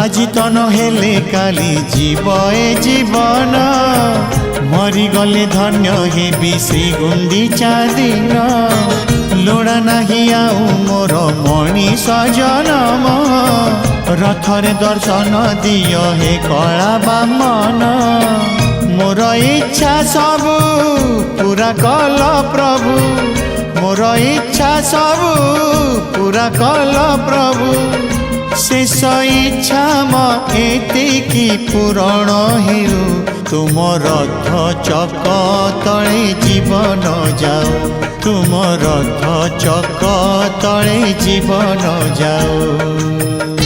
আজি তো নহলে কালি जीव ए जीवन मरीगले धन्य हेबी श्री गुंडीचा दिन लोड़ा नाही आउ मोर मनीष जनम रथरे दर्शन दियो हे कला बामन मोर इच्छा सबु पूरा कल प्रभु मोर इच्छा सबु पूरा कल प्रभु शेष इच्छा एतिकी पूरण हेउ तुम रथ चक तले जीवन जाओ तुम रथ चक तले जीवन जाओ।